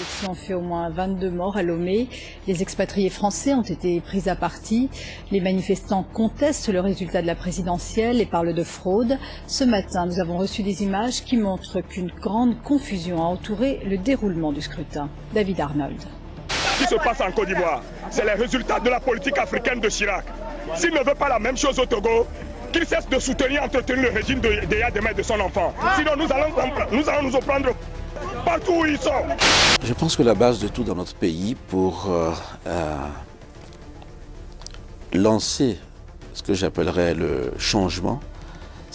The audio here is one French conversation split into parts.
insurrection ont fait au moins 22 morts à Lomé. Les expatriés français ont été pris à partie. Les manifestants contestent le résultat de la présidentielle et parlent de fraude. Ce matin, nous avons reçu des images qui montrent qu'une grande confusion a entouré le déroulement du scrutin. David Arnold. Ce qui se passe en Côte d'Ivoire, c'est les résultats de la politique africaine de Chirac. S'il ne veut pas la même chose au Togo, qu'il cesse de soutenir et entretenir le régime de Yadema et de son enfant. Sinon, nous allons nous en prendre partout où ils sont. Je pense que la base de tout dans notre pays pour lancer ce que j'appellerais le changement,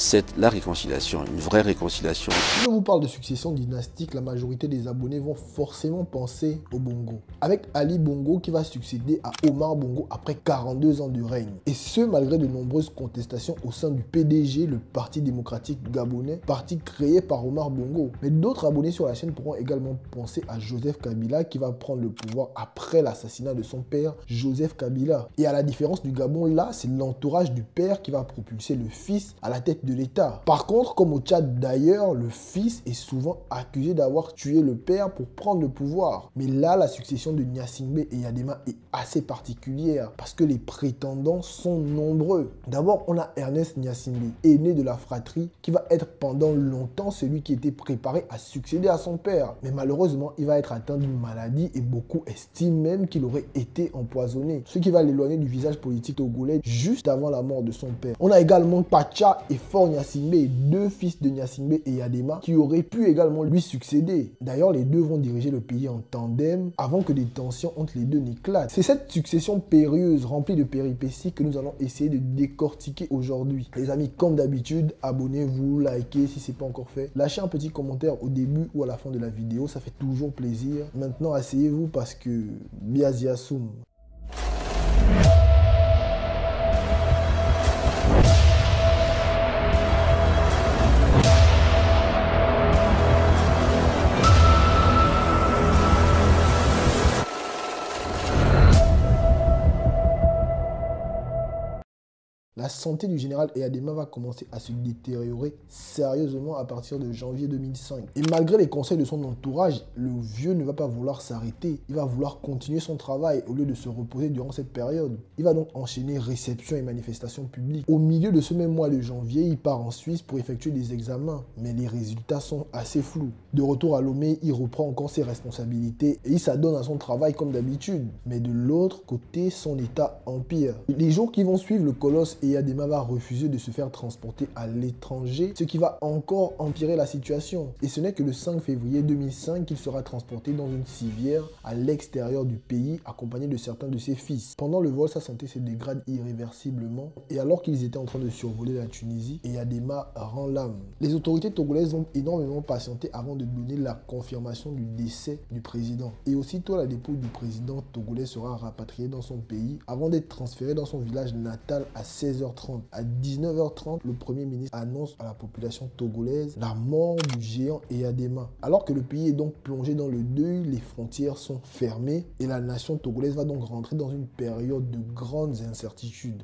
c'est la réconciliation, une vraie réconciliation. Si je vous parle de succession dynastique, la majorité des abonnés vont forcément penser au Bongo. Avec Ali Bongo qui va succéder à Omar Bongo après 42 ans de règne. Et ce, malgré de nombreuses contestations au sein du PDG, le Parti démocratique gabonais, parti créé par Omar Bongo. Mais d'autres abonnés sur la chaîne pourront également penser à Joseph Kabila qui va prendre le pouvoir après l'assassinat de son père, Joseph Kabila. Et à la différence du Gabon, là, c'est l'entourage du père qui va propulser le fils à la tête de l'État. Par contre, comme au Tchad d'ailleurs, le fils est souvent accusé d'avoir tué le père pour prendre le pouvoir. Mais là, la succession de Gnassingbé et Yadema est assez particulière parce que les prétendants sont nombreux. D'abord, on a Ernest Gnassingbé, aîné de la fratrie, qui va être pendant longtemps celui qui était préparé à succéder à son père. Mais malheureusement, il va être atteint d'une maladie et beaucoup estiment même qu'il aurait été empoisonné. Ce qui va l'éloigner du visage politique togolais juste avant la mort de son père. On a également Pacha et Fort Gnassingbé, deux fils de Gnassingbé et Yadema, qui auraient pu également lui succéder. D'ailleurs, les deux vont diriger le pays en tandem avant que des tensions entre les deux n'éclatent. C'est cette succession périlleuse, remplie de péripéties, que nous allons essayer de décortiquer aujourd'hui. Les amis, comme d'habitude, abonnez-vous, likez si ce n'est pas encore fait. Lâchez un petit commentaire au début ou à la fin de la vidéo, ça fait toujours plaisir. Maintenant, asseyez-vous parce que Biaziassoum. La santé du général Eyadema va commencer à se détériorer sérieusement à partir de janvier 2005. Et malgré les conseils de son entourage, le vieux ne va pas vouloir s'arrêter. Il va vouloir continuer son travail au lieu de se reposer durant cette période. Il va donc enchaîner réceptions et manifestations publiques. Au milieu de ce même mois de janvier, il part en Suisse pour effectuer des examens. Mais les résultats sont assez flous. De retour à Lomé, il reprend encore ses responsabilités et il s'adonne à son travail comme d'habitude. Mais de l'autre côté, son état empire. Les jours qui vont suivre, le colosse Eyadema va refuser de se faire transporter à l'étranger, ce qui va encore empirer la situation. Et ce n'est que le 5 février 2005 qu'il sera transporté dans une civière à l'extérieur du pays, accompagné de certains de ses fils. Pendant le vol, sa santé se dégrade irréversiblement. Et alors qu'ils étaient en train de survoler la Tunisie, Eyadema rend l'âme. Les autorités togolaises vont énormément patienter avant de donner la confirmation du décès du président. Et aussitôt, la dépouille du président togolais sera rapatriée dans son pays avant d'être transférée dans son village natal à 16h30. À 19h30, le Premier ministre annonce à la population togolaise la mort du géant Eyadema. Alors que le pays est donc plongé dans le deuil, les frontières sont fermées et la nation togolaise va donc rentrer dans une période de grandes incertitudes.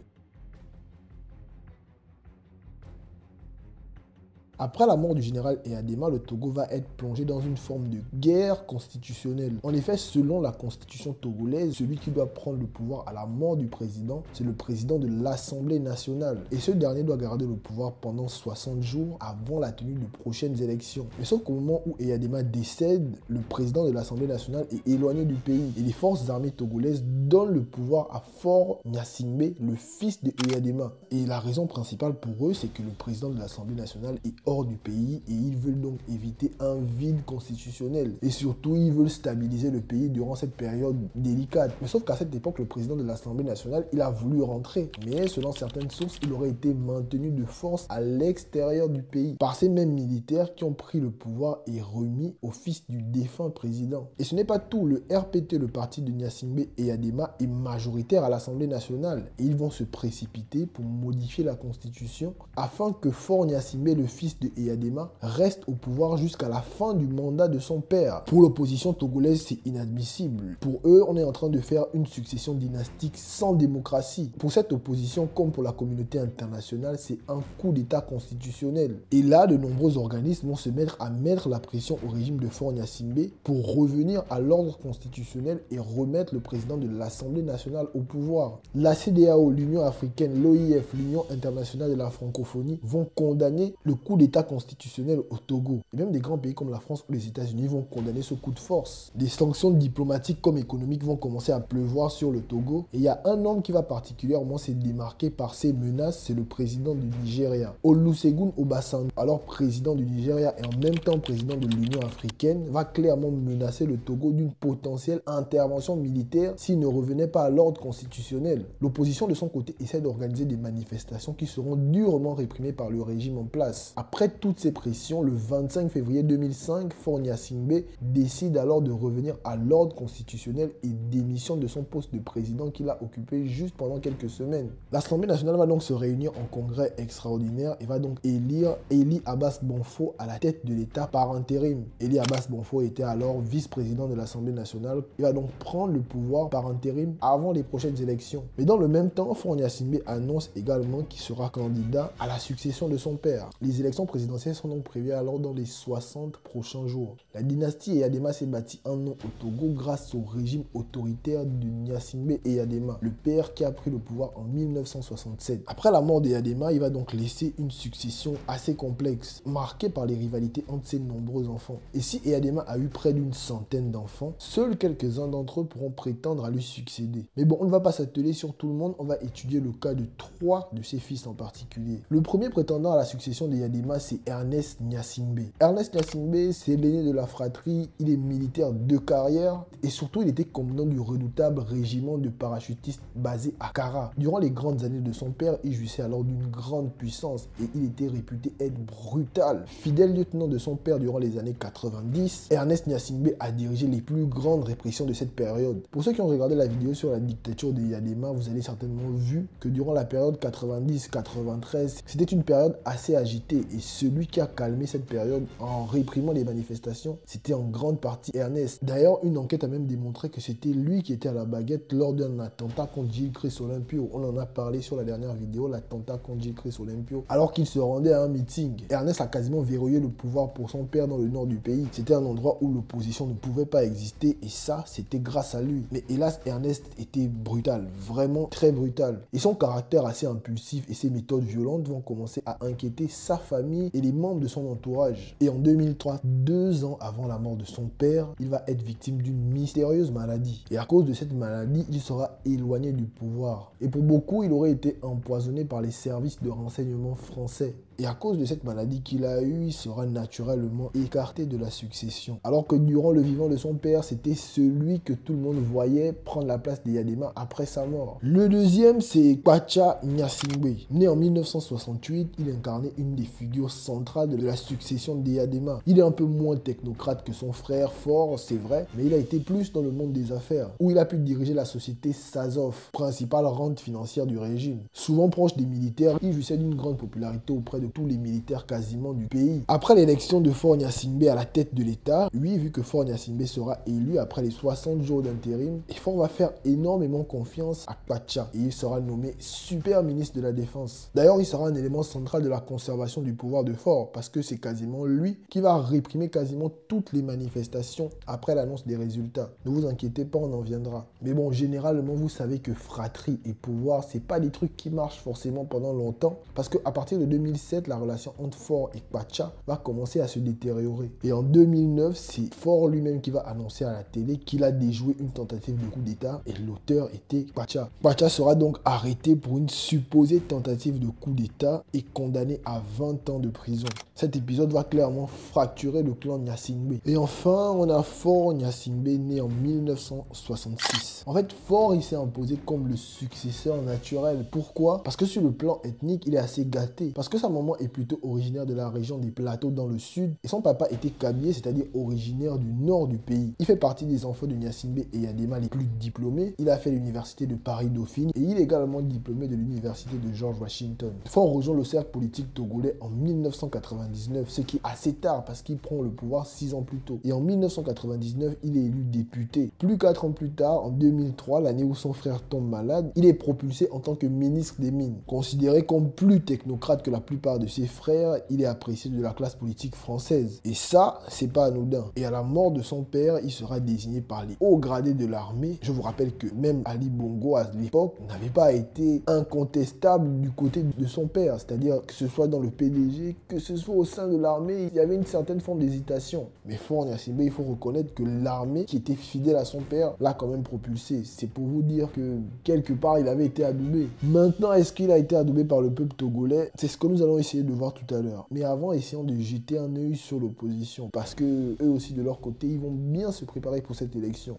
Après la mort du général Eyadema, le Togo va être plongé dans une forme de guerre constitutionnelle. En effet, selon la constitution togolaise, celui qui doit prendre le pouvoir à la mort du président, c'est le président de l'Assemblée nationale. Et ce dernier doit garder le pouvoir pendant 60 jours avant la tenue de prochaines élections. Mais sauf qu'au moment où Eyadema décède, le président de l'Assemblée nationale est éloigné du pays. Et les forces armées togolaises donnent le pouvoir à Fort Gnassingbé, le fils de Eyadema. Et la raison principale pour eux, c'est que le président de l'Assemblée nationale est hors du pays et ils veulent donc éviter un vide constitutionnel. Et surtout, ils veulent stabiliser le pays durant cette période délicate. Mais sauf qu'à cette époque, le président de l'Assemblée nationale, il a voulu rentrer. Mais selon certaines sources, il aurait été maintenu de force à l'extérieur du pays par ces mêmes militaires qui ont pris le pouvoir et remis au fils du défunt président. Et ce n'est pas tout. Le RPT, le parti de Gnassingbé et Eyadema, est majoritaire à l'Assemblée nationale. Et ils vont se précipiter pour modifier la constitution afin que Fort Gnassingbé, le fils fils de Eyadema, reste au pouvoir jusqu'à la fin du mandat de son père. Pour l'opposition togolaise, c'est inadmissible. Pour eux, on est en train de faire une succession dynastique sans démocratie. Pour cette opposition, comme pour la communauté internationale, c'est un coup d'État constitutionnel. Et là, de nombreux organismes vont se mettre à mettre la pression au régime de Faure Gnassingbé pour revenir à l'ordre constitutionnel et remettre le président de l'Assemblée nationale au pouvoir. La CEDEAO, l'Union africaine, l'OIF, l'Union internationale de la francophonie vont condamner le coup d'État constitutionnel au Togo. Et même des grands pays comme la France ou les États-Unis vont condamner ce coup de force. Des sanctions diplomatiques comme économiques vont commencer à pleuvoir sur le Togo. Et il y a un homme qui va particulièrement se démarquer par ces menaces, c'est le président du Nigeria. Olusegun Obasanjo, alors président du Nigeria et en même temps président de l'Union africaine, va clairement menacer le Togo d'une potentielle intervention militaire s'il ne revenait pas à l'ordre constitutionnel. L'opposition de son côté essaie d'organiser des manifestations qui seront durement réprimées par le régime en place. Après toutes ces pressions, le 25 février 2005, Faure Gnassingbé décide alors de revenir à l'ordre constitutionnel et démissionne de son poste de président qu'il a occupé juste pendant quelques semaines. L'Assemblée nationale va donc se réunir en congrès extraordinaire et va donc élire Eli Abbas Bonfo à la tête de l'État par intérim. Eli Abbas Bonfo était alors vice-président de l'Assemblée nationale. Il va donc prendre le pouvoir par intérim avant les prochaines élections. Mais dans le même temps, Faure Gnassingbé annonce également qu'il sera candidat à la succession de son père. Les élections présidentielles sont donc prévues alors dans les 60 prochains jours. La dynastie Eyadema s'est bâtie un nom au Togo grâce au régime autoritaire de Gnassingbé Eyadema, le père qui a pris le pouvoir en 1967. Après la mort d'Eyadema, il va donc laisser une succession assez complexe, marquée par les rivalités entre ses nombreux enfants. Et si Eyadema a eu près d'une centaine d'enfants, seuls quelques-uns d'entre eux pourront prétendre à lui succéder. Mais bon, on ne va pas s'atteler sur tout le monde, on va étudier le cas de 3 de ses fils en particulier. Le premier prétendant à la succession d'Eyadema, c'est Ernest Gnassingbé. Ernest Gnassingbé, c'est l'aîné de la fratrie, il est militaire de carrière et surtout il était commandant du redoutable régiment de parachutistes basé à Kara. Durant les grandes années de son père, il jouissait alors d'une grande puissance et il était réputé être brutal. Fidèle lieutenant de son père durant les années 90, Ernest Gnassingbé a dirigé les plus grandes répressions de cette période. Pour ceux qui ont regardé la vidéo sur la dictature d'Eyadema, vous avez certainement vu que durant la période 90-93, c'était une période assez agitée et celui qui a calmé cette période en réprimant les manifestations, c'était en grande partie Ernest. D'ailleurs, une enquête a même démontré que c'était lui qui était à la baguette lors d'un attentat contre Gilles Chris Olympio. On en a parlé sur la dernière vidéo, l'attentat contre Gilles Chris Olympio, alors qu'il se rendait à un meeting. Ernest a quasiment verrouillé le pouvoir pour son père dans le nord du pays. C'était un endroit où l'opposition ne pouvait pas exister et ça, c'était grâce à lui. Mais hélas, Ernest était brutal, vraiment très brutal. Et son caractère assez impulsif et ses méthodes violentes vont commencer à inquiéter sa famille et les membres de son entourage. Et en 2003, 2 ans avant la mort de son père, il va être victime d'une mystérieuse maladie. Et à cause de cette maladie, il sera éloigné du pouvoir. Et pour beaucoup, il aurait été empoisonné par les services de renseignement français. Et à cause de cette maladie qu'il a eue, il sera naturellement écarté de la succession. Alors que durant le vivant de son père, c'était celui que tout le monde voyait prendre la place d'Eyadema après sa mort. Le deuxième, c'est Kpacha Gnassingbé. Né en 1968, il incarnait une des figures centrales de la succession d'Eyadema. Il est un peu moins technocrate que son frère Faure, c'est vrai, mais il a été plus dans le monde des affaires, où il a pu diriger la société Sazov, principale rente financière du régime. Souvent proche des militaires, il jouissait d'une grande popularité auprès de tous les militaires quasiment du pays. Après l'élection de Faure Gnassingbé à la tête de l'État, oui, vu que Faure Gnassingbé sera élu après les 60 jours d'intérim, et Faure va faire énormément confiance à Kpacha et il sera nommé super ministre de la Défense. D'ailleurs, il sera un élément central de la conservation du pouvoir de Faure parce que c'est quasiment lui qui va réprimer quasiment toutes les manifestations après l'annonce des résultats. Ne vous inquiétez pas, on en viendra. Mais bon, généralement, vous savez que fratrie et pouvoir, c'est pas des trucs qui marchent forcément pendant longtemps parce qu'à partir de 2007, la relation entre Faure et Kpacha va commencer à se détériorer. Et en 2009, c'est Faure lui-même qui va annoncer à la télé qu'il a déjoué une tentative de coup d'État et l'auteur était Kpacha. Kpacha sera donc arrêté pour une supposée tentative de coup d'État et condamné à 20 ans de prison. Cet épisode va clairement fracturer le clan Gnassingbé. Et enfin, on a Faure Gnassingbé né en 1966. En fait, Faure, il s'est imposé comme le successeur naturel. Pourquoi? Parce que sur le plan ethnique, il est assez gâté. Parce que sa maman est plutôt originaire de la région des Plateaux dans le sud et son papa était Kabyé, c'est-à-dire originaire du nord du pays. Il fait partie des enfants de Gnassingbé Eyadema les plus diplômés. Il a fait l'université de Paris-Dauphine et il est également diplômé de l'université de George Washington. Faure rejoint le cercle politique togolais en 1999, ce qui est assez tard parce qu'il prend le pouvoir 6 ans plus tôt. Et en 1999, il est élu député. Plus 4 ans plus tard, en 2003, l'année où son frère tombe malade, il est propulsé en tant que ministre des Mines. Considéré comme plus technocrate que la plupart de ses frères, il est apprécié de la classe politique française. Et ça, c'est pas anodin. Et à la mort de son père, il sera désigné par les hauts gradés de l'armée. Je vous rappelle que même Ali Bongo, à l'époque, n'avait pas été incontestable du côté de son père. C'est-à-dire que ce soit dans le PDG, que ce soit au sein de l'armée, il y avait une certaine forme d'hésitation. Mais Faure Gnassingbé, il faut reconnaître que l'armée qui était fidèle à son père l'a quand même propulsé. C'est pour vous dire que quelque part, il avait été adoubé. Maintenant, est-ce qu'il a été adoubé par le peuple togolais? C'est ce que nous allons essayer de voir tout à l'heure. Mais avant, essayons de jeter un œil sur l'opposition. Parce que eux aussi, de leur côté, ils vont bien se préparer pour cette élection.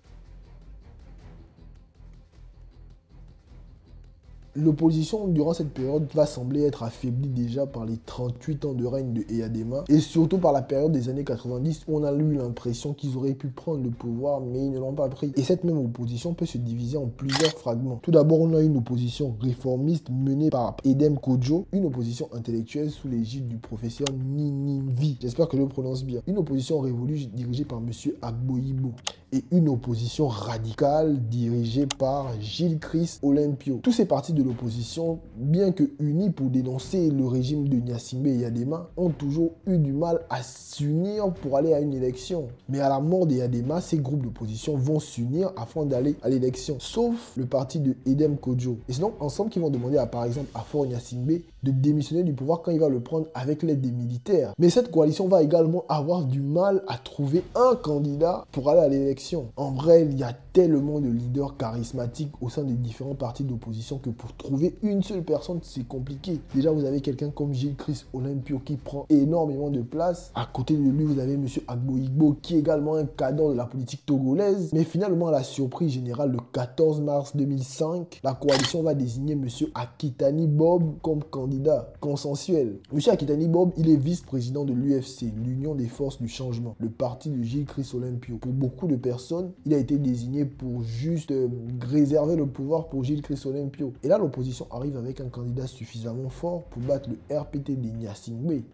L'opposition durant cette période va sembler être affaiblie déjà par les 38 ans de règne de Eyadema et surtout par la période des années 90 où on a eu l'impression qu'ils auraient pu prendre le pouvoir mais ils ne l'ont pas pris. Et cette même opposition peut se diviser en plusieurs fragments. Tout d'abord, on a une opposition réformiste menée par Edem Kodjo, une opposition intellectuelle sous l'égide du professeur Ninimvi. J'espère que je le prononce bien. Une opposition révolue dirigée par M. Agboyibo et une opposition radicale dirigée par Gilles Chris Olympio. Tous ces partis de l'opposition, bien que unis pour dénoncer le régime de Gnassingbé et Eyadema, ont toujours eu du mal à s'unir pour aller à une élection. Mais à la mort d'Eyadema, ces groupes d'opposition vont s'unir afin d'aller à l'élection, sauf le parti de Edem Kodjo. Et c'est donc ensemble qu'ils vont demander par exemple à Faure Gnassingbé de démissionner du pouvoir quand il va le prendre avec l'aide des militaires. Mais cette coalition va également avoir du mal à trouver un candidat pour aller à l'élection. En vrai, il y a tellement de leaders charismatiques au sein des différents partis d'opposition que pour trouver une seule personne, c'est compliqué. Déjà, vous avez quelqu'un comme Gilles Chris Olympio qui prend énormément de place. À côté de lui, vous avez M. Agboyibo qui est également un cadre de la politique togolaise. Mais finalement, à la surprise générale, le 14 mars 2005, la coalition va désigner M. Akitani Bob comme candidat consensuel. M. Akitani Bob, il est vice-président de l'UFC, l'Union des Forces du Changement, le parti de Gilles Chris Olympio. Pour beaucoup de personnes, il a été désigné pour juste réserver le pouvoir pour Gilles Chris Olympio. Et là, l'opposition arrive avec un candidat suffisamment fort pour battre le RPT de Gnassingbé.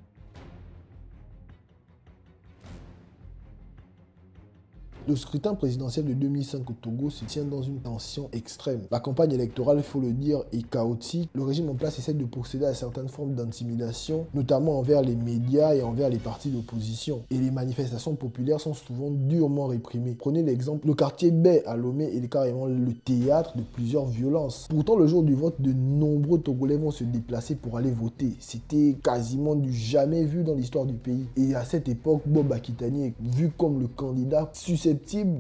Le scrutin présidentiel de 2005 au Togo se tient dans une tension extrême. La campagne électorale, il faut le dire, est chaotique. Le régime en place essaie de procéder à certaines formes d'intimidation, notamment envers les médias et envers les partis d'opposition. Et les manifestations populaires sont souvent durement réprimées. Prenez l'exemple, le quartier Bay à Lomé est carrément le théâtre de plusieurs violences. Pourtant, le jour du vote, de nombreux Togolais vont se déplacer pour aller voter. C'était quasiment du jamais vu dans l'histoire du pays. Et à cette époque, Bob Akitani est vu comme le candidat susceptible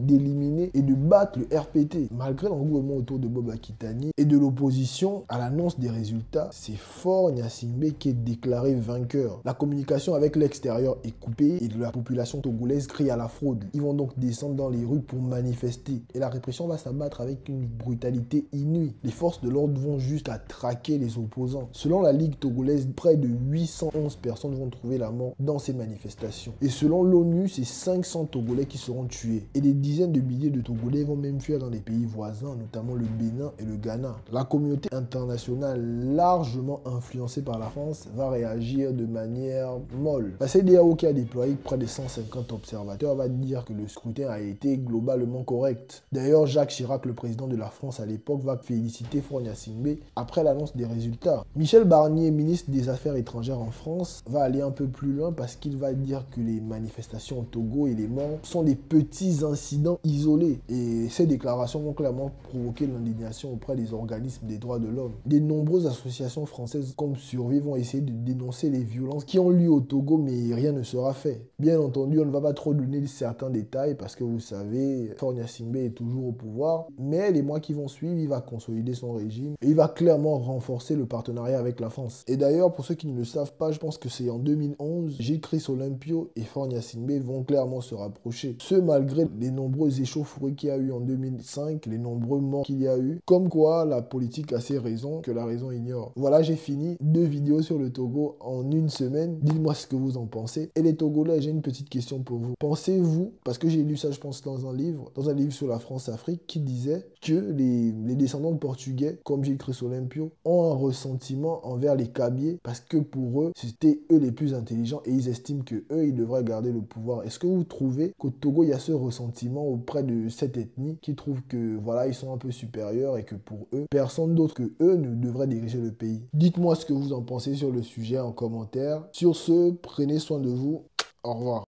d'éliminer et de battre le RPT. Malgré l'engouement autour de Bob Akitani et de l'opposition à l'annonce des résultats, c'est Faure Gnassingbé qui est déclaré vainqueur. La communication avec l'extérieur est coupée et la population togolaise crie à la fraude. Ils vont donc descendre dans les rues pour manifester et la répression va s'abattre avec une brutalité inouïe. Les forces de l'ordre vont juste à traquer les opposants. Selon la Ligue togolaise, près de 811 personnes vont trouver la mort dans ces manifestations. Et selon l'ONU, c'est 500 Togolais qui seront tués. Et des dizaines de milliers de Togolais vont même fuir dans les pays voisins, notamment le Bénin et le Ghana. La communauté internationale, largement influencée par la France, va réagir de manière molle. La CEDEAO, qui a déployé près de 150 observateurs, va dire que le scrutin a été globalement correct. D'ailleurs, Jacques Chirac, le président de la France à l'époque, va féliciter Faure Gnassingbé après l'annonce des résultats. Michel Barnier, ministre des Affaires étrangères en France, va aller un peu plus loin parce qu'il va dire que les manifestations au Togo et les morts sont des petits incidents isolés. Et ces déclarations vont clairement provoquer l'indignation auprès des organismes des droits de l'homme. De nombreuses associations françaises comme Survie vont essayer de dénoncer les violences qui ont lieu au Togo, mais rien ne sera fait. Bien entendu, on ne va pas trop donner certains détails parce que vous savez, Faure Gnassingbé est toujours au pouvoir, mais les mois qui vont suivre, il va consolider son régime et il va clairement renforcer le partenariat avec la France. Et d'ailleurs, pour ceux qui ne le savent pas, je pense que c'est en 2011, Gilles Chris Olympio et Faure Gnassingbé vont clairement se rapprocher. Ce malgré malgré les nombreuses échauffourées qu'il y a eu en 2005, les nombreux morts qu'il y a eu, comme quoi la politique a ses raisons que la raison ignore. Voilà, j'ai fini 2 vidéos sur le Togo en une semaine. Dites-moi ce que vous en pensez. Et les Togolais, j'ai une petite question pour vous. Pensez-vous, parce que j'ai lu ça je pense dans un livre sur la France-Afrique qui disait que les descendants de Portugais, comme Gilles Christ Olympio, ont un ressentiment envers les Kabyles parce que pour eux, c'était eux les plus intelligents et ils estiment que eux, ils devraient garder le pouvoir. Est-ce que vous trouvez qu'au Togo, il y a ce ressentiment auprès de cette ethnie qui trouve que voilà, ils sont un peu supérieurs et que pour eux, personne d'autre que eux ne devrait diriger le pays? Dites-moi ce que vous en pensez sur le sujet en commentaire. Sur ce, prenez soin de vous. Au revoir.